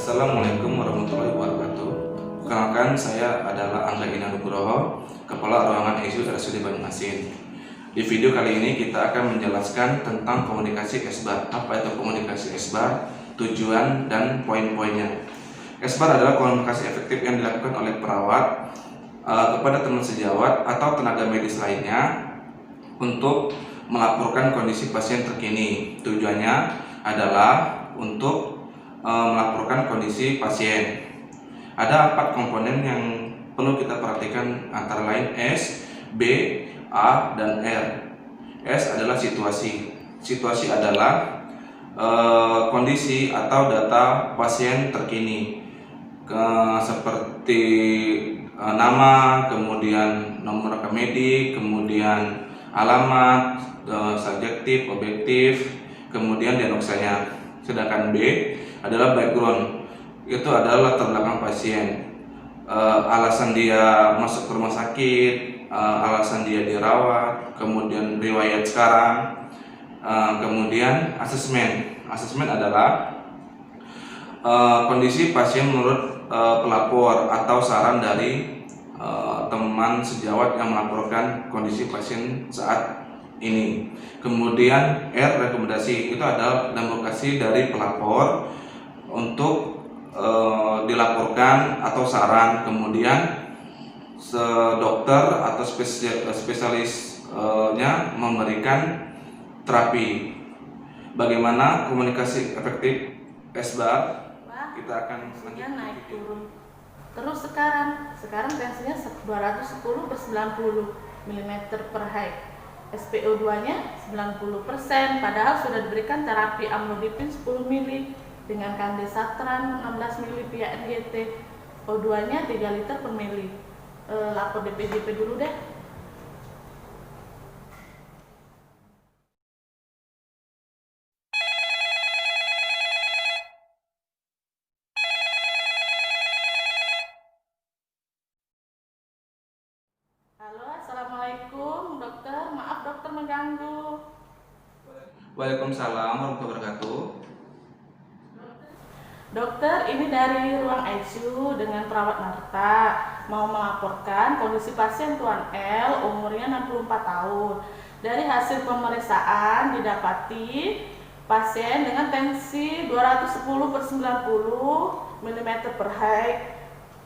Assalamualaikum warahmatullahi wabarakatuh. Perkenalkan, saya adalah Angga Ina Nugroho, Kepala Ruangan ICU RSUD Banyuasin. Di video kali ini kita akan menjelaskan tentang komunikasi SBAR. Apa itu komunikasi SBAR, tujuan dan poin-poinnya. SBAR adalah komunikasi efektif yang dilakukan oleh perawat kepada teman sejawat atau tenaga medis lainnya untuk melaporkan kondisi pasien terkini. Tujuannya adalah untuk melaporkan kondisi pasien. Ada 4 komponen yang perlu kita perhatikan, antara lain S, B, A, dan R. S adalah situasi. Situasi adalah kondisi atau data pasien terkini, seperti nama, kemudian nomor rekam medik, kemudian alamat, subjektif, objektif, kemudian diagnosanya. Sedangkan B adalah background, itu adalah latar belakang pasien, alasan dia masuk ke rumah sakit, alasan dia dirawat, kemudian riwayat sekarang, kemudian asesmen. Asesmen adalah kondisi pasien menurut pelapor atau saran dari teman sejawat yang melaporkan kondisi pasien saat ini. Kemudian R, rekomendasi, itu adalah rekomendasi dari pelapor untuk dilaporkan atau saran. Kemudian dokter atau spesialisnya memberikan terapi. Bagaimana komunikasi efektif SBAR? Kita akan naik turun. Terus sekarang tensinya 210/90 mm per Hg. SpO2-nya 90%, padahal sudah diberikan terapi amlodipin 10 ml dengan kandesatran 16 ml via NGT. O2-nya 3 liter per mili. Lapor DPJP dulu deh. Halo, assalamualaikum dokter. Maaf dokter mengganggu. Waalaikumsalam warahmatullahi wabarakatuh. Dokter, ini dari ruang ICU dengan perawat Marta. Mau melaporkan kondisi pasien Tuan L, umurnya 64 tahun. Dari hasil pemeriksaan didapati pasien dengan tensi 210/90 mm per Hg.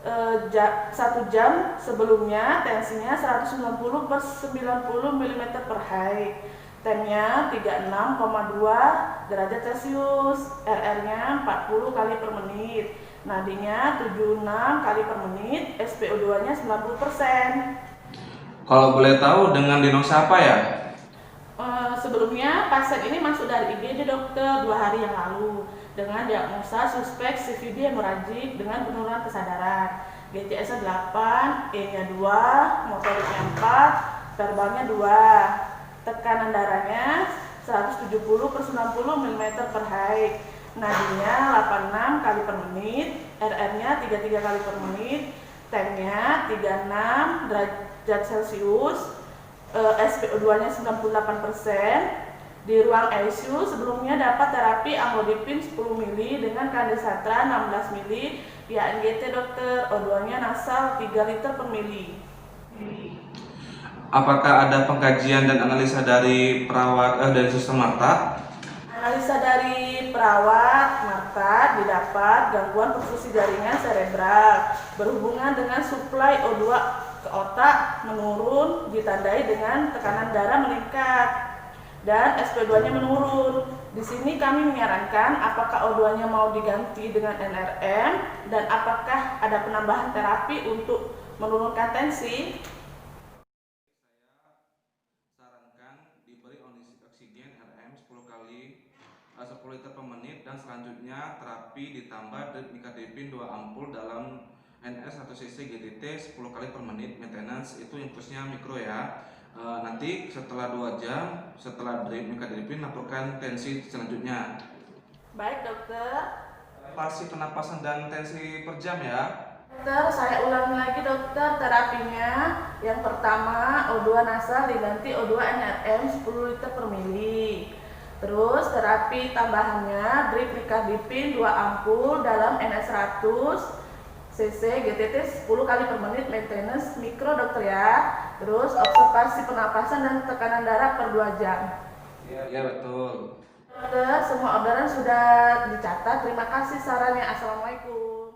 1 jam sebelumnya tensinya 190/90 mm per Hg. Temnya 36,2 derajat Celcius, RR-nya 40 kali per menit, nadinya 76 kali per menit, SpO2-nya 90%. Kalau boleh tahu dengan diagnosa apa ya? Sebelumnya pasien ini masuk dari IGD dokter 2 hari yang lalu dengan diagnosa suspek CVD hemoragik dengan penurunan kesadaran. GCS-nya 8, E-nya 2, motoriknya 4, verbalnya 2. Tekanan darahnya 170/90 mm per Hg. Nadinya 86 kali per menit, RR-nya 33 kali per menit, temnya 36 derajat Celcius, SpO2-nya 98%. Di ruang ICU sebelumnya dapat terapi amlodipin 10 ml dengan kandesatran 16 ml via NGT dokter. O2-nya nasal 3 liter per mili. Apakah ada pengkajian dan analisa dari perawat dari suster Marta? Analisa dari perawat Marta didapat gangguan perfusi jaringan cerebral berhubungan dengan suplai O2 ke otak menurun, ditandai dengan tekanan darah meningkat dan SpO2-nya menurun. Di sini kami menyarankan apakah O2-nya mau diganti dengan NRM dan apakah ada penambahan terapi untuk menurunkan tensi. Diberi oksigen RM 10 liter per menit, dan selanjutnya terapi ditambah nikardipin 2 ampul dalam NS 1 cc GTT 10 kali per menit. Maintenance itu infusnya mikro ya. Nanti setelah 2 jam setelah drip nikardipin laporkan tensi selanjutnya. Baik dokter. Elevasi pernapasan dan tensi per jam ya. Dokter, saya ulangi lagi dokter terapinya. Yang pertama O2 nasal diganti O2 NRM 10 liter per mili. Terus terapi tambahannya drip nicardipin 2 ampul dalam NS 100 cc GTT 10 kali per menit, maintenance mikro dokter ya. Terus observasi pernapasan dan tekanan darah per 2 jam. Iya betul. Dokter, semua orderan sudah dicatat. Terima kasih sarannya. Assalamualaikum.